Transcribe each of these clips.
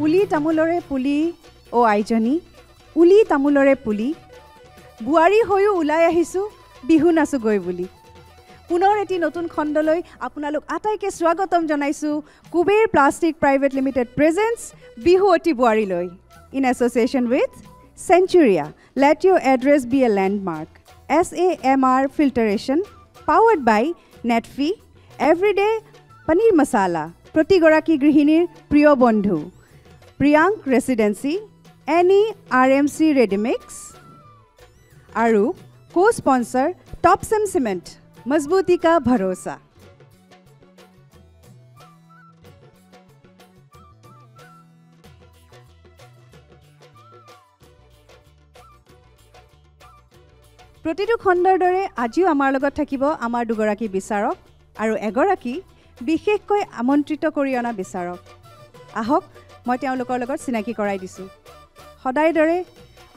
উলি তামোলৰে পুলি ও আইজনী উলি তামোলৰে পুলি বুৱাৰী হৈও ওলাই আহিছোঁ বিহু নাচুগৈ বুলি পুনৰ এটি নতুন খণ্ডলৈ আপোনালোক আটাইকে স্বাগতম জনাইছোঁ Kuber plastic private limited presents Bihu অতি বুৱাৰীলৈ in association with Centuria. Let your address be a landmark. SAMR Filtration, powered by Netfi, Everyday Paneer Masala, Protigoraki Grihinir Priyo Bondhu, Priyank Residency, Annie RMC Redimix, Aru, co-sponsor Topsem Cement, Mazbuti Ka Bharosa. প্ৰতিটো খণ্ডৰ দৰে আজিও আমাৰ লগত থাকিব আমাৰ দুগৰাকী বিচাৰক আৰু এগৰাকী বিশেষকৈ আমন্ত্ৰিত কৰি অনা বিচাৰক আহক মই তেওঁলোকৰ লগত চিনাকি কৰাই দিছোঁ সদায় দৰে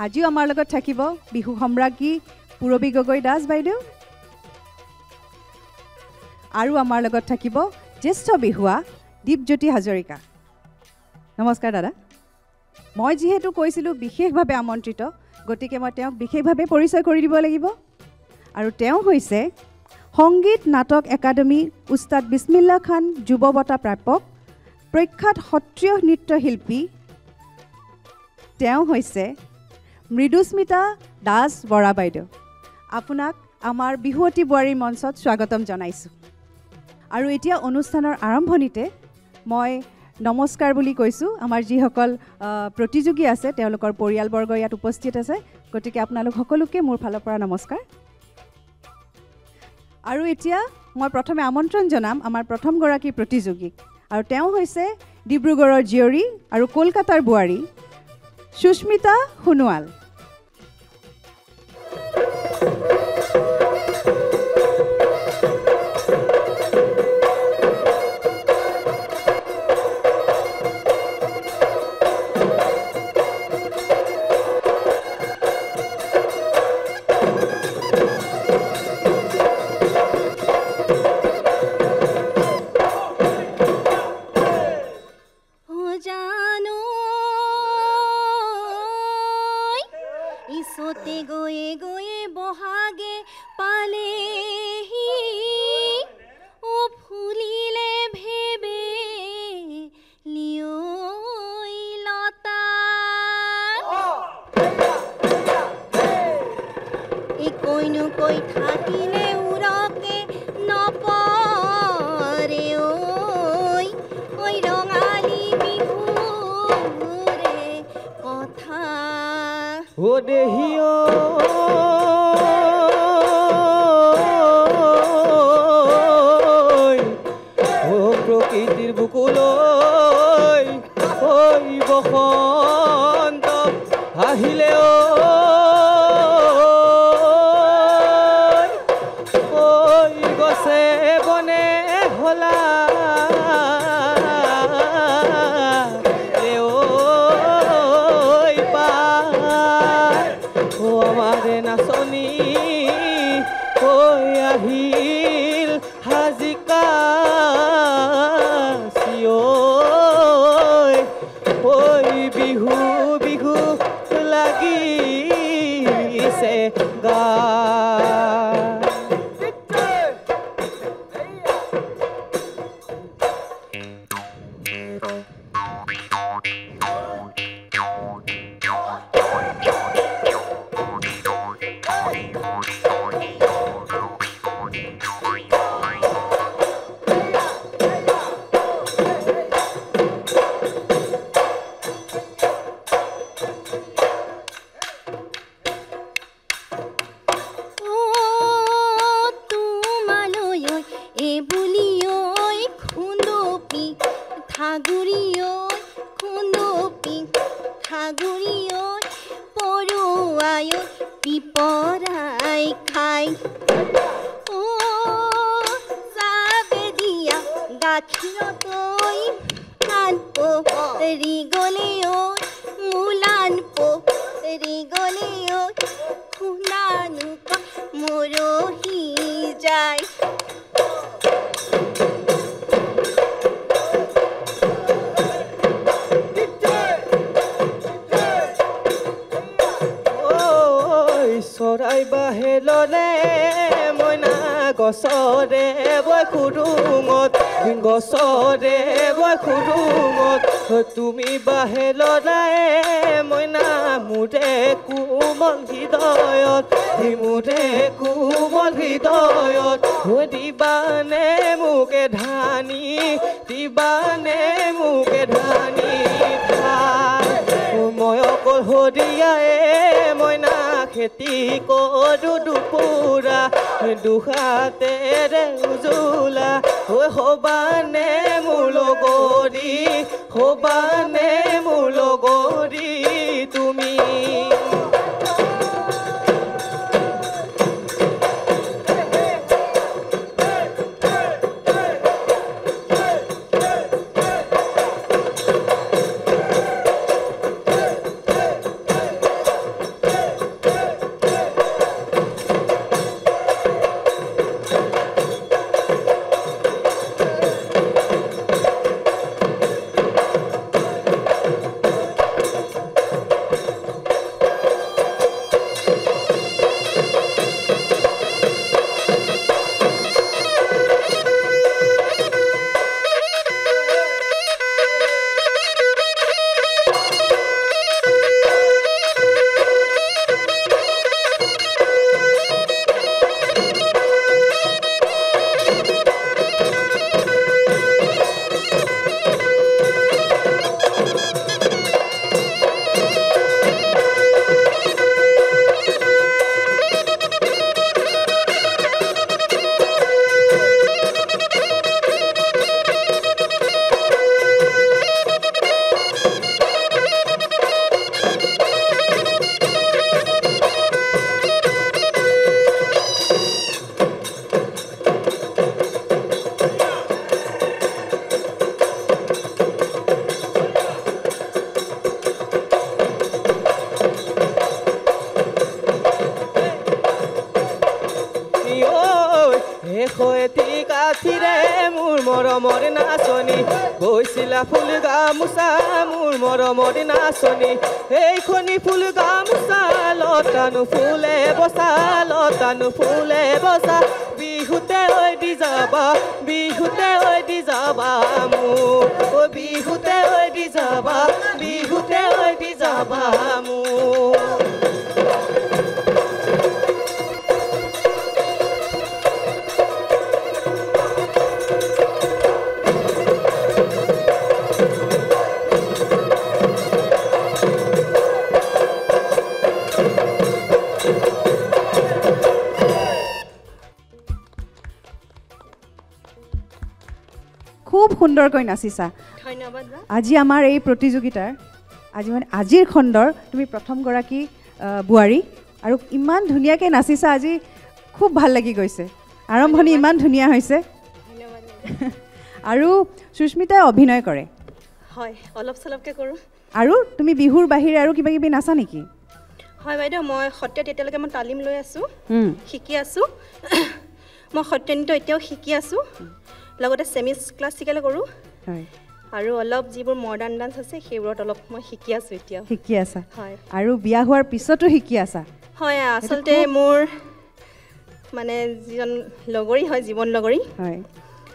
আজিও আমাৰ লগত থাকিব বিহু সম্ৰাজ্ঞী পুৰবী গগৈ দাস বাইদেউ আৰু আমাৰ লগত থাকিব জ্যেষ্ঠ বিহুৱা দীপজ্যোতি হাজৰিকা নমস্কাৰ দাদা মই যিহেতু কৈছিলোঁ বিশেষভাৱে আমন্ত্ৰিত গতিকে মই তেওঁক বিশেষভাৱে পৰিচয় কৰি দিব লাগিব আৰু তেওঁ হৈছে সংগীত নাটক একাডেমী উস্তাদ বিছমিল্লা খান যুৱ বঁটা প্ৰাপক প্ৰখ্যাত সত্ৰীয় নৃত্যশিল্পী তেওঁ হৈছে মৃদুস্মিতা দাস বৰা বাইদেউ আপোনাক আমাৰ বিহুৱতী বুৱাৰীৰ মঞ্চত স্বাগতম জনাইছোঁ আৰু এতিয়া অনুষ্ঠানৰ আৰম্ভণিতে মই নমস্কাৰ বুলি কৈছোঁ আমাৰ যিসকল প্ৰতিযোগী আছে তেওঁলোকৰ পৰিয়ালবৰ্গ ইয়াত উপস্থিত আছে গতিকে আপোনালোক সকলোকে মোৰ ফালৰ পৰা নমস্কাৰ আৰু এতিয়া মই প্ৰথমে আমন্ত্ৰণ জনাম আমাৰ প্ৰথমগৰাকী প্ৰতিযোগীক আৰু তেওঁ হৈছে ডিব্ৰুগড়ৰ জীয়ৰী আৰু কলকাতাৰ বোৱাৰী সুস্মিতা সোণোৱাল চৰাই বাহেললে মইনা গছৰে বৈ খুৰুঙত গছৰে বৈ খুৰুঙত তুমি বাহেললাই মইনা মোৰে কোমল হৃদয়ত মোৰে কোমল হৃদয়ত দিবানে মোকে ধানি দিবানে মোকে ধানি মই অকল হৰিয়াই মইনা খেতি কৰোঁ দুপুৰা দুহাতেৰে উজোলা হবানে মোৰ লগৰী হবানে মোৰ লগৰী তুমি মোৰ মৰমৰ নাচনী গৈছিলা ফুল গামোচা মোৰ মৰমৰ নাচনী এইখনি ফুল গামোচা লতানো ফুলে বসা বিহুতে ঐ দি যাবা বিহুতে ঐ দি যাবা মোৰ বিহুতে ঐ দি যাবা বিহুতে ঐ দি যাবা মোৰ খুব সুন্দৰকৈ নাচিছা ধন্যবাদ আজি আমাৰ এই প্ৰতিযোগিতাৰ আজিৰ খণ্ডৰ তুমি প্ৰথমগৰাকী বুৱাৰী আৰু ইমান ধুনীয়াকৈ নাচিছা আজি খুব ভাল লাগি গৈছে আৰম্ভণি ইমান ধুনীয়া হৈছে ধন্যবাদ আৰু সুস্মিতাই অভিনয় কৰে হয় অলপ চলপকৈ কৰোঁ আৰু তুমি বিহুৰ বাহিৰে আৰু কিবা কিবি নাচা নেকি হয় বাইদেউ মই সত্ৰীয়াত এতিয়ালৈকে মই তালিম লৈ আছোঁ শিকি আছোঁ মই সত্ৰীয়া নৃত্য এতিয়াও শিকি আছোঁ লগতে ছেমি ক্লাছিকেল কৰোঁ হয় আৰু অলপ যিবোৰ মডাৰ্ণ ডান্স আছে সেইবোৰত অলপ মই শিকি আছোঁ এতিয়াও শিকি আছা হয় আৰু বিয়া হোৱাৰ পিছতো শিকি আছা হয় আচলতে মোৰ মানে যিজন লগৰী হয় জীৱন লগৰী হয়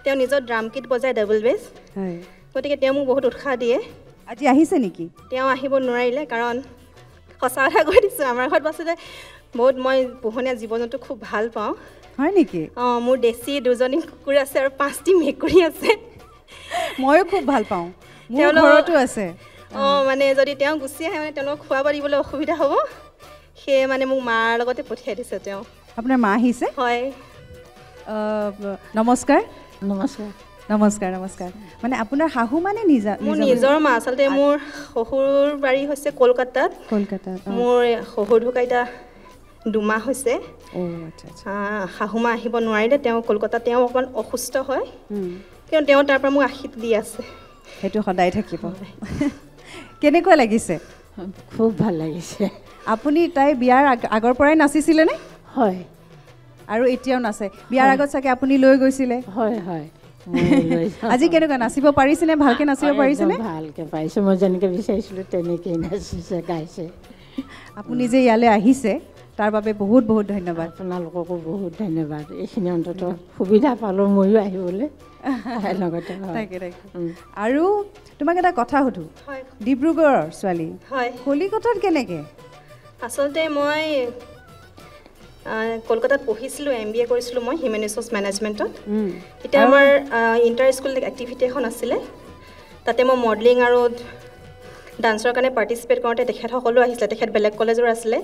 তেওঁ নিজৰ ড্ৰাম কিট বজায় ডাবল বেছ হয় গতিকে তেওঁ মোক বহুত উৎসাহ দিয়ে আজি আহিছে নেকি তেওঁ আহিব নোৱাৰিলে কাৰণ সঁচা কথা কৈ দিছোঁ আমাৰ ঘৰত আচলতে বহুত মই পোহনীয়া জীৱ জন্তু খুব ভাল পাওঁ হয় নেকি অঁ মোৰ দেশী দুজনী কুকুৰ আছে আৰু 5টি মেকুৰী আছে ময়ো খুব ভাল পাওঁ মোৰ ঘৰতো আছে অঁ মানে যদি তেওঁ গুচি আহে মানে তেওঁলোকক খোৱাব দিবলৈ অসুবিধা হ'ব সেয়ে মানে মোক মাৰ লগতে পঠিয়াই দিছে তেওঁ আপোনাৰ মা আহিছে হয় নমস্কাৰ নমস্কাৰ নমস্কাৰ নমস্কাৰ মানে আপোনাৰ শাহু মানে মোৰ নিজৰ মা আচলতে মোৰ শহুৰ বাৰী হৈছে কলকাতাত মোৰ শহুৰ ঢুকা এতিয়া 2 মাহ হৈছে শাহু মা আহিব নোৱাৰিলে তেওঁ কলকাতাত তেওঁ অকণমান অসুস্থ হয় কিন্তু তেওঁ তাৰ পৰা মোক আশীৰ্বাদ দি আছে সেইটো সদায় থাকিব কেনেকুৱা লাগিছে খুব ভাল লাগিছে আপুনি তাই বিয়াৰ আগৰ পৰাই নাচিছিলেনে হয় আৰু এতিয়াও নাচে বিয়াৰ আগত চাগে আপুনি লৈ গৈছিলে হয় হয় আজি কেনেকুৱা নাচিব পাৰিছেনে ভালকৈ নাচিব পাৰিছেনে ভালকৈ পাৰিছোঁ মই যেনেকৈ বিচাৰিছিলোঁ তেনেকৈয়ে নাচিছে গাইছে আপুনি যে ইয়ালৈ আহিছে তাৰ বাবে বহুত বহুত ধন্যবাদ আপোনালোককো বহুত ধন্যবাদ এইখিনি অন্তত সুবিধা পালোঁ ময়ো আহিবলৈ লগতে তাকে আৰু তোমাক এটা কথা সুধো ডিব্ৰুগড়ৰ ছোৱালী হয় কলিকতাত কেনেকৈ আচলতে মই কলকাতাত পঢ়িছিলোঁ MBA কৰিছিলোঁ মই হিউমেন ৰিচোৰ্চ মেনেজমেণ্টত তেতিয়া আমাৰ ইণ্টাৰ স্কুল এক্টিভিটি এখন আছিলে তাতে মই মডেলিং আৰু ডান্সৰ কাৰণে পাৰ্টিচিপেট কৰোঁতে তেখেতসকলো আহিছিলে তেখেত বেলেগ কলেজৰ আছিলে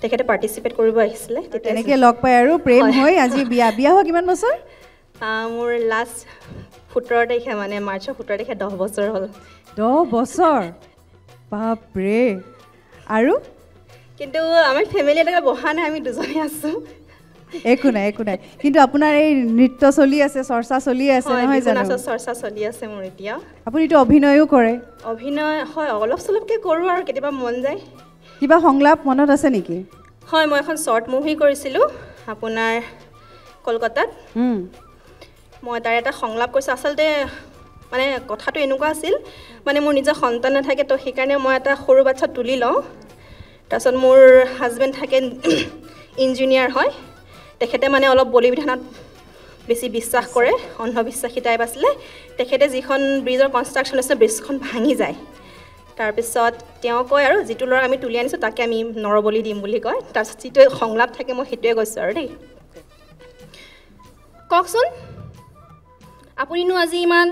তেখেতে পাৰ্টিচিপেট কৰিব আহিছিলে তেনেকৈ লগ পাই আৰু প্ৰেম হৈ আজি বিয়া হোৱা কিমান বছৰ মোৰ লাষ্ট 17 তাৰিখে মানে মাৰ্চৰ 17 তাৰিখে 10 বছৰ হ'ল 10 বছৰ বাপৰে আৰু কিন্তু আমাৰ ফেমিলি এটা বহা নাই আমি দুজনে আছোঁ একো নাই কিন্তু আপোনাৰ এই নৃত্য চলি আছে চৰ্চা চলি আছে নহয় জানো চৰ্চা চলি আছে মোৰ এতিয়া আপুনিতো অভিনয়ো কৰে অভিনয় হয় অলপ চলপকৈ কৰোঁ আৰু কেতিয়াবা মন যায় কিবা সংলাপ মনত আছে নেকি হয় মই এখন শ্বৰ্ট মুভি কৰিছিলোঁ আপোনাৰ কলকাতাত মই তাৰ এটা সংলাপ কৰিছোঁ আচলতে মানে কথাটো এনেকুৱা আছিল মানে মোৰ নিজৰ সন্তান নাথাকে তো সেইকাৰণে মই এটা সৰু বাচ্ছা তুলি লওঁ তাৰপিছত মোৰ হাজবেণ্ড থাকে ইঞ্জিনিয়াৰ হয় তেখেতে মানে অলপ বলি বিধানত বেছি বিশ্বাস কৰে অন্ধবিশ্বাসী টাইপ আছিলে তেখেতে যিখন ব্ৰিজৰ কনষ্ট্ৰাকশ্যন আছে ব্ৰিজখন ভাঙি যায় তাৰপিছত তেওঁ কয় আৰু যিটো ল'ৰা আমি তুলি আনিছোঁ তাকে আমি নৰবলি দিম বুলি কয় তাৰপিছত যিটো সংলাপ থাকে মই সেইটোৱে কৈছোঁ আৰু দেই কওকচোন আপুনিনো আজি ইমান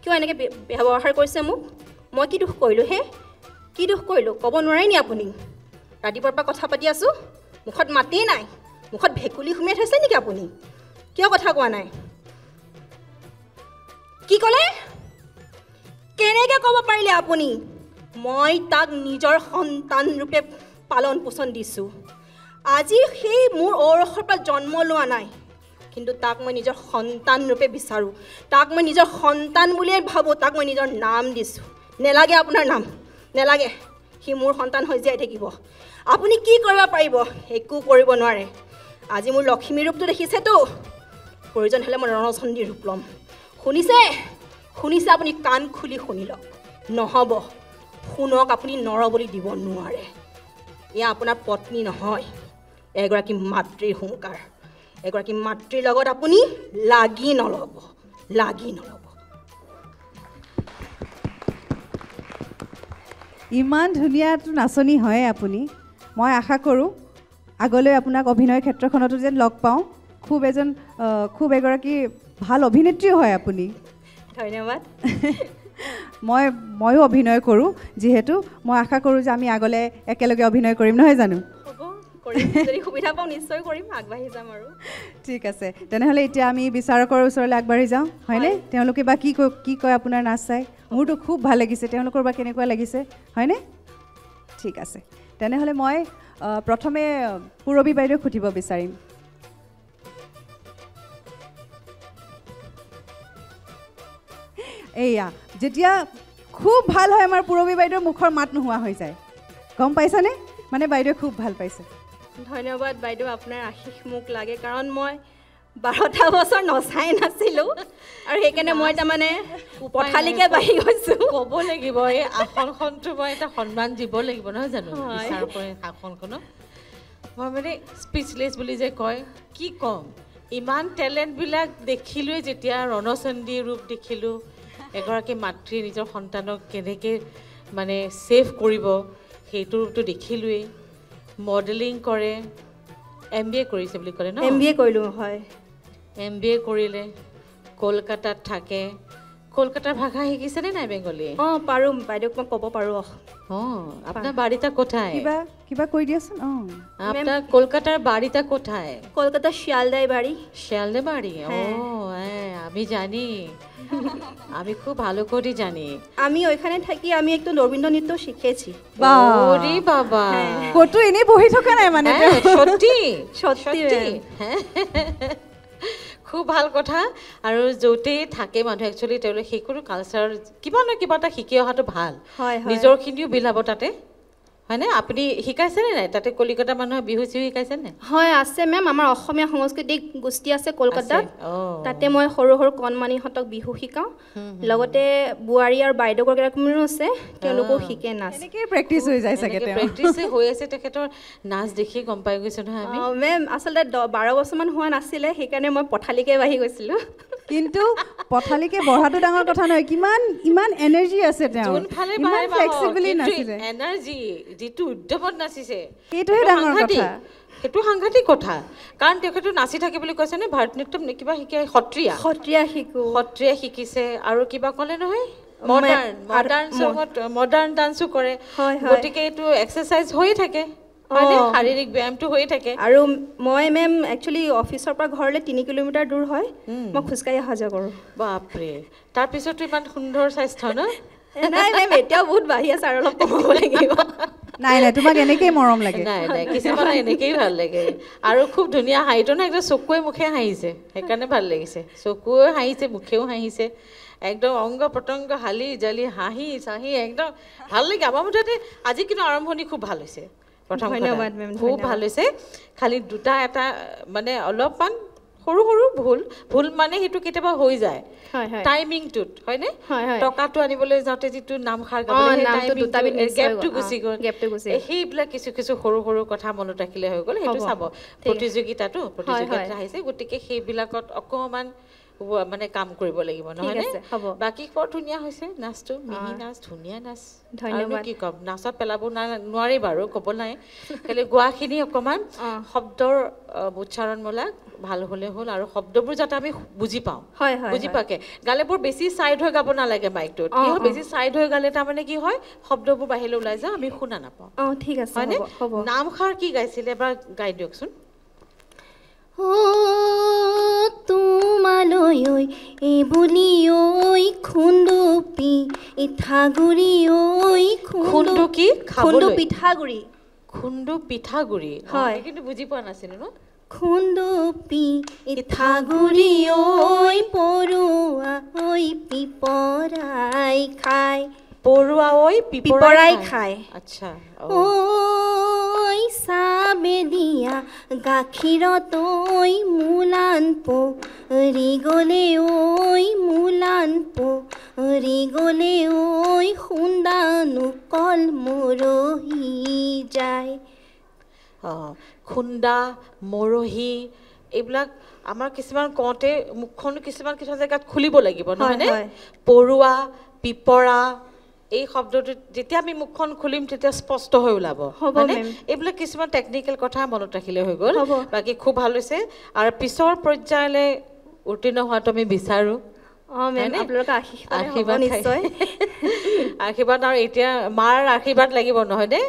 কিয় এনেকৈ ব্যৱহাৰ কৰিছে মোক মই কি দুখ কৰিলোঁ কি দুখ কৰিলোঁ ক'ব নোৱাৰে নি আপুনি ৰাতিপুৱাৰ পৰা কথা পাতি আছোঁ মুখত মাতেই নাই মুখত ভেকুলী সুমিয়াই থৈছে নেকি আপুনি কিয় কথা কোৱা নাই কি ক'লে কেনেকৈ ক'ব পাৰিলে আপুনি মই তাক নিজৰ সন্তান ৰূপে পালন পোষণ দিছোঁ আজি সেই মোৰ ঔৰসৰ পৰা জন্ম লোৱা নাই কিন্তু তাক মই নিজৰ সন্তান ৰূপে বিচাৰোঁ তাক মই নিজৰ সন্তান বুলিয়ে ভাবোঁ তাক মই নিজৰ নাম দিছোঁ নেলাগে আপোনাৰ নাম নেলাগে সি মোৰ সন্তান হৈ জীয়াই থাকিব আপুনি কি কৰিব পাৰিব একো কৰিব নোৱাৰে আজি মোৰ লক্ষ্মী ৰূপটো দেখিছেতো প্ৰয়োজন হ'লে মই ৰণচণ্ডীৰ ৰূপ ল'ম শুনিছে আপুনি কাণ খুলি শুনি লওক নহ'ব শুনক আপুনি নৰবলি দিব নোৱাৰে এয়া আপোনাৰ পত্নী নহয় এগৰাকী মাতৃৰ হুংকাৰ এগৰাকী মাতৃৰ লগত আপুনি লাগি নল'ব ইমান ধুনীয়াটো নাচনি হয় আপুনি মই আশা কৰোঁ আগলৈ আপোনাক অভিনয় ক্ষেত্ৰখনতো যেন লগ পাওঁ খুব এগৰাকী ভাল অভিনেত্ৰীও হয় আপুনি ধন্যবাদ ময়ো অভিনয় কৰোঁ যিহেতু মই আশা কৰোঁ যে আমি আগলৈ একেলগে অভিনয় কৰিম নহয় জানো যদি সুবিধা পাওঁ নিশ্চয় কৰিম আগবাঢ়ি যাম আৰু ঠিক আছে তেনেহ'লে এতিয়া আমি বিচাৰকৰ ওচৰলৈ আগবাঢ়ি যাওঁ হয়নে তেওঁলোকে বা কি কয় আপোনাৰ নাচ চাই মোৰতো খুব ভাল লাগিছে তেওঁলোকৰ বা কেনেকুৱা লাগিছে হয়নে ঠিক আছে তেনেহ'লে মই প্ৰথমে পূৰবী বাইদেউক সুধিব বিচাৰিম এইয়া যেতিয়া খুব ভাল হয় আমাৰ পূৰবী বাইদেউৰ মুখৰ মাত নোহোৱা হৈ যায় গম পাইছানে মানে বাইদেউ খুব ভাল পাইছে ধন্যবাদ বাইদেউ আপোনাৰ আশীষ মোক লাগে কাৰণ মই 12টা বছৰ নচাই নাছিলোঁ আৰু সেইকাৰণে মই তাৰমানে পথালিকে বাঢ়ি গৈছোঁ ক'ব লাগিব এই আসনখনটো মই এটা সন্মান দিব লাগিব নহয় জানো আসনখনক মই মানে স্পীচলেছ বুলি যে কয় কি ক'ম ইমান টেলেণ্টবিলাক দেখিলোঁৱে যেতিয়া ৰণচণ্ডী ৰূপ দেখিলোঁ এগৰাকী মাতৃয়ে নিজৰ সন্তানক কেনেকৈ মানে ছেভ কৰিব সেইটো ৰূপটো দেখিলোঁৱেই মডেলিং কৰে MBA কৰিছে বুলি ক'লে ন MBA কৰিলোঁ হয় MBA কৰিলে কলকাতাত থাকে কলকাতাৰ ভাষা শিকিছেনে নাই বেংগলী পাৰোঁ বাইদেউক মই ক'ব পাৰোঁ আপনার বাড়িটা কোথায় কিবা কৈ দিয়াচোন আপনার কলকাতার বাড়িটা কোথায় কলকাতা শিয়ালদায় বাড়ি শিয়ালদায় বাড়ি হ্যাঁ আমি জানি আমি খুব ভালো করে জানি আমি ওইখানে থাকি আমি একটু রবীন্দ্র নৃত্য শিখেছি ওরে বাবা কত এনে বহি থকা নাই মানে সত্যি সত্যি খুব ভাল কথা আৰু য'তেই থাকে মানুহ একচুৱেলি তেওঁলোকে সেইকোনো কালচাৰ কিবা নহয় কিবা এটা শিকি অহাটো ভাল নিজৰখিনিও বিলাব তাতে হয়নে আপুনি শিকাইছেনে নাই তাতে কলিকতা মানুহে বিহু চিহু শিকাইছেনে হয় আছে মেম আমাৰ অসমীয়া সাংস্কৃতিক গোষ্ঠী আছে কলকাতাত তাতে মই সৰু সৰু কণমানিহঁতক বিহু শিকাওঁ লগতে বোৱাৰী আৰু বাইদেউগৰাকীও আছে তেওঁলোকেও শিকে নাচ এনেকৈ প্ৰেক্টিচ হৈ যায় চাগে প্ৰেক্টিচ হৈ আছে তেখেতৰ নাচ দেখি গম পাই গৈছো নহয় আমি মেম আচলতে 12 বছৰমান হোৱা নাছিলে সেইকাৰণে মই পথালিকে বাঢ়ি গৈছিলোঁ কিন্তু পথালিকে বঢ়াটো ডাঙৰ কথা নহয় কিমান ইমান এনাৰ্জি আছে তেওঁ যোনফালে ইমান ফ্লেক্সিবলি নাচিলে এনাৰ্জি যিটো উদ্যমত নাচিছে সেইটোহে ডাঙৰ কথা সেইটো সাংঘাতিক কথা কাৰণ তেখেতে নাচি থাকে বুলি কৈছেনে ভাৰতনাট্যম কিবা শিকাই সত্ৰীয়া শিকিছে আৰু কিবা ক'লে নহয় মডাৰ্ণ ডান্সো কৰে গতিকে এইটো এক্সাৰচাইজ হৈয়ে থাকে শাৰীৰিক ব্যায়ামটো হৈ থাকে আৰু মই মেম একচুৱেলি অফিচৰ পৰা ঘৰলৈ 3 কিলোমিটাৰ দূৰ হয় মই খোজকাঢ়ি অহা যোৱা কৰোঁ বাপৰে তাৰপিছতো ইমান সুন্দৰ স্বাস্থ্য ন নাই মেম এতিয়াও বহুত বাঢ়ি আছে আৰু অলপ কমাব লাগিব নাই তোমাক এনেকেই মৰম লাগে নাই কিছুমানে এনেকেই ভাল লাগে আৰু খুব ধুনীয়া হাঁহিটো না একদম চকুৱে মুখে হাঁহিছে সেইকাৰণে ভাল লাগিছে চকুৱে হাঁহিছে মুখেও হাঁহিছে একদম অংগ প্ৰত্যংগ হালি জালি হাঁহি চাহি একদম ভাল লাগে আমাৰ মুঠতে আজি কিন্তু আৰম্ভণি খুব ভাল হৈছে ধন্যবাদ মেম খুব ভাল হৈছে খালি দুটা এটা মানে অলপমান সৰু সৰু ভুল মানে সেইটো কেতিয়াবা হৈ যায় টাইমিংটোত হয়নে টকাটো আনিবলৈ যাওঁতে যিটো নামখাৰ গেপটো গুচি গ'ল সেইবিলাক কিছু সৰু সৰু কথা মনত ৰাখিলে হৈ গ'ল সেইটো চাব প্ৰতিযোগিতা আহিছে গতিকে সেইবিলাকত অকণমান মানে কাম কৰিব লাগিব নহয়নে বাকী বৰ ধুনীয়া হৈছে নাচটো মিহি নাচ ধুনীয়া নাচ ধন্যবাদ কি ক'ম নাচত পেলাব নোৱাৰি বাৰু ক'ব নাই খালি গোৱাখিনি অকণমান শব্দৰ উচ্চাৰণবিলাক ভাল হ'লে হ'ল আৰু শব্দবোৰ যাতে আমি বুজি পাওঁ বুজি পাকে গালে বৰ বেছি চাইড হৈ গাব নালাগে মাইকটোত কি হয় বেছি চাইড হৈ গালে তাৰমানে কি হয় শব্দবোৰ বাহিৰলৈ ওলাই যায় আমি শুনা নাপাওঁ ঠিক আছে হয়নে নামখাৰ কি গাইছিলে এবাৰ গাই দিয়কচোন তোমালৈ এই বুলি ঐ খুন্দুপি ইঠাগুৰি ঐ খুন্দু কি খুন্দু পিঠাগুৰি হয় কিন্তু বুজি পোৱা নাছিলো ন খুন্দুপি ইঠাগুৰি ঐ পৰুৱা ঐ পিপৰাই খাই পৰুৱা ঐ পিপৰাই খায় আচ্ছা ঐ চাবে দিয়া গাখীৰত ঐ মুলান পৰি গ'লে ঐ মুলান পৰি গ'লে ঐ খুন্দানো কল মৰহি যায় খুন্দা মৰহি এইবিলাক আমাৰ কিছুমান কওঁতে মুখখন কিছুমান জেগাত খুলিব লাগিব নহয়নে পৰুৱা পিপৰা এই শব্দটো যেতিয়া আমি মুখখন খুলিম তেতিয়া স্পষ্ট হৈ ওলাব হয়নে এইবিলাক কিছুমান টেকনিকেল কথা মনত ৰাখিলে হৈ গ'ল বাকী খুব ভাল হৈছে আৰু পিছৰ পৰ্যায়লৈ উত্তীৰ্ণ হোৱাটো আমি বিচাৰোঁ আশীৰ্বাদ আৰু এতিয়া মাৰ আশীৰ্বাদ লাগিব নহয়নে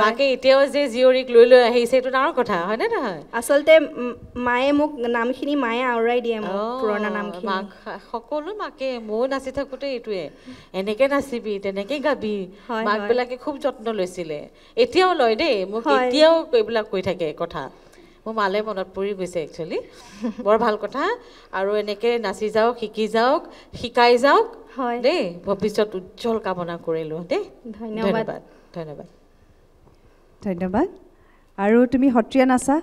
মাকে এতিয়াও যে জীয়ৰীক লৈ আহিছে এইটো ডাঙৰ কথা হয়নে নহয় আচলতে মায়ে মোক নামখিনি মায়ে আওৰাই দিয়ে পুৰণা নামখিনি সকলো মাকে ময়ো নাচি থাকোঁতে এইটোৱে এনেকে নাচিবি তেনেকে গাবি মাকবিলাকে খুব যত্ন লৈছিলে এতিয়াও লয় দেই মোক এতিয়াও এইবিলাক কৈ থাকে কথা মোৰ মালে মনত পৰি গৈছে একচুৱেলি বৰ ভাল কথা আৰু এনেকৈ নাচি যাওক শিকি যাওক শিকাই যাওক দেই ভৱিষ্যত উজ্জ্বল কামনা কৰিলোঁ দেই ধন্যবাদ আৰু তুমি সত্ৰীয়া নাচা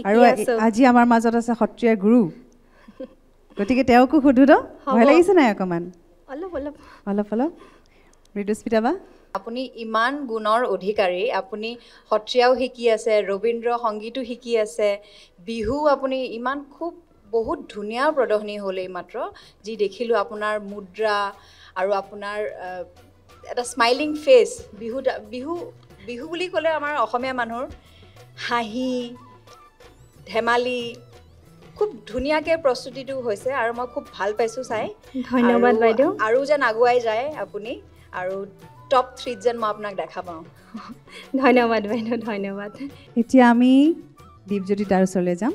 আৰু আজি আমাৰ মাজত আছে সত্ৰীয়া গুৰু গতিকে তেওঁকো সোধো ন ভয় লাগিছে নাই অকণমান অলপ মৃদুস্মিতা বা আপুনি ইমান গুণৰ অধিকাৰী আপুনি সত্ৰীয়াও শিকি আছে ৰবীন্দ্ৰ সংগীতো শিকি আছে বিহু আপুনি ইমান খুব বহুত ধুনীয়া প্ৰদৰ্শনী হ'ল এইমাত্ৰ যি দেখিলোঁ আপোনাৰ মুদ্ৰা আৰু আপোনাৰ এটা স্মাইলিং ফেচ বিহু বুলি ক'লে আমাৰ অসমীয়া মানুহৰ হাঁহি ধেমালি খুব ধুনীয়াকৈ প্ৰস্তুতিটো হৈছে আৰু মই খুব ভাল পাইছোঁ চাই ধন্যবাদ বাইদেউ আৰু যেন আগুৱাই যায় আপুনি আৰু টপ 3 যেন মই আপোনাক দেখা পাওঁ ধন্যবাদ বাইদেউ ধন্যবাদ এতিয়া আমি দীপজ্যোতি তাৰ ওচৰলৈ যাম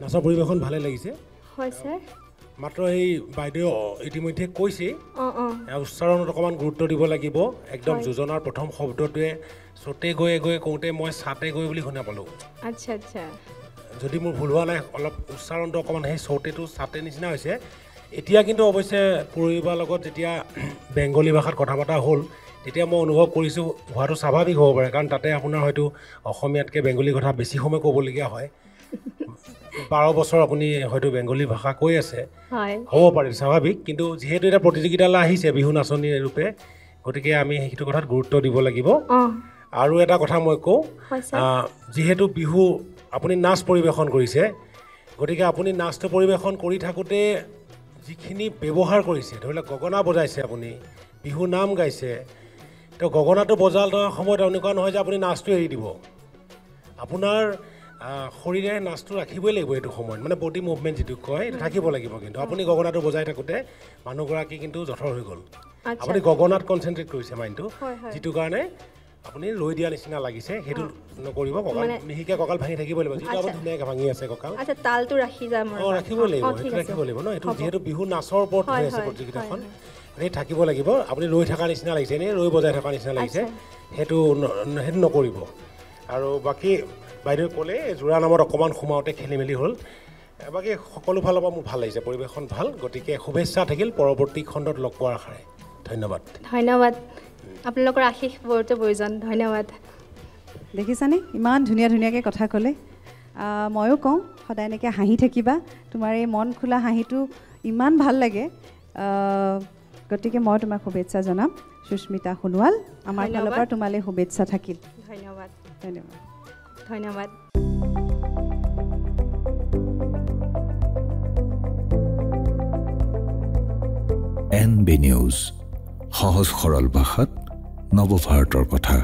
নাচৰ পৰিৱেশন ভালে লাগিছে হয় ছাৰ মাত্ৰ এই বাইদেউ ইতিমধ্যে কৈছে উচ্চাৰণত অকণমান গুৰুত্ব দিব লাগিব একদম যোজনাৰ প্ৰথম শব্দটোৱে চতে গৈ কওঁতে মই চাতে গৈ বুলি শুনা পালোঁ আচ্ছা যদি মোৰ ভুল হোৱা নাই অলপ উচ্চাৰণটো অকণমান সেই চৌতেটো চাতে নিচিনা হৈছে এতিয়া কিন্তু অৱশ্যে পূৰ্বিবাৰ লগত যেতিয়া বেংগলী ভাষাত কথা পতা হ'ল তেতিয়া মই অনুভৱ কৰিছোঁ হোৱাটো স্বাভাৱিক হ'ব পাৰে, কাৰণ তাতে আপোনাৰ হয়তো অসমীয়াতকৈ বেংগলী কথা বেছি সময় ক'বলগীয়া হয়। 12 বছৰ আপুনি হয়তো বেংগলী ভাষা কৈ আছে, হ'ব পাৰে স্বাভাৱিক, কিন্তু যিহেতু এটা প্ৰতিযোগিতালৈ আহিছে বিহু নাচনী ৰূপে, গতিকে আমি সেইটো কথাত গুৰুত্ব দিব লাগিব। আৰু এটা কথা মই কওঁ, যিহেতু বিহু আপুনি নাচ পৰিৱেশন কৰিছে, গতিকে আপুনি নাচটো পৰিৱেশন কৰি থাকোঁতে যিখিনি ব্যৱহাৰ কৰিছে, ধৰি লওক গগনা বজাইছে, আপুনি বিহু নাম গাইছে, তো গগনাটো বজাই থকা সময়ত এনেকুৱা নহয় যে আপুনি নাচটো এৰি দিব। আপোনাৰ শৰীৰে নাচটো ৰাখিবই লাগিব এইটো সময়ত, মানে বডি মুভমেণ্ট যিটো কয় এইটো থাকিব লাগিব। কিন্তু আপুনি গগনাটো বজাই থাকোঁতে মানুহগৰাকী কিন্তু জঠৰ হৈ গ'ল, আপুনি গগনাত কনচেনট্ৰেট কৰিছে মাইণ্ডটো, যিটো কাৰণে আপুনি ৰৈ দিয়া নিচিনা লাগিছে। সেইটো নকৰিব, কঁকাল মিহিকৈ কঁকাল ভাঙি থাকিব লাগিব, যিটো আপুনি ধুনীয়াকৈ ভাঙি আছে কঁকাল। তালটো ৰাখি যাম, ৰাখিবই লাগিব, সেইটো ৰাখিব লাগিব ন। এইটো যিহেতু বিহু নাচৰ ওপৰত হৈ আছে প্ৰতিযোগিতাখন, সেই থাকিব লাগিব। আপুনি ৰৈ থকা নিচিনা লাগিছে, এনেই ৰৈ বজাই থকা নিচিনা লাগিছে, সেইটো নকৰিব। আৰু বাকী বাইদেৱে ক'লে যোৰা নামত অকণমান সোমাওঁতে খেলি মেলি হ'ল, বাকী সকলো ফালৰ পৰা মোৰ ভাল লাগিছে, পৰিৱেশন ভাল। গতিকে শুভেচ্ছা থাকিল পৰৱৰ্তী খণ্ডত লগ পোৱাৰ আশাৰে। ধন্যবাদ। ধন্যবাদ, আপোনালোকৰ আশীষ বহুতে প্ৰয়োজন। ধন্যবাদ। দেখিছানে ইমান ধুনীয়া ধুনীয়াকৈ কথা ক'লে। ময়ো কওঁ সদায় এনেকৈ হাঁহি থাকিবা, তোমাৰ এই মন খোলা হাঁহিটো ইমান ভাল লাগে। গতিকে মই তোমাক শুভেচ্ছা জনাম সুস্মিতা সোণোৱাল, আমাৰ ফালৰ পৰা তোমালৈ শুভেচ্ছা থাকিল। ধন্যবাদ। ধন্যবাদ। ধন্যবাদ। NB নিউজ, সহজ সৰল ভাষাত নৱভাৰতৰ কথা।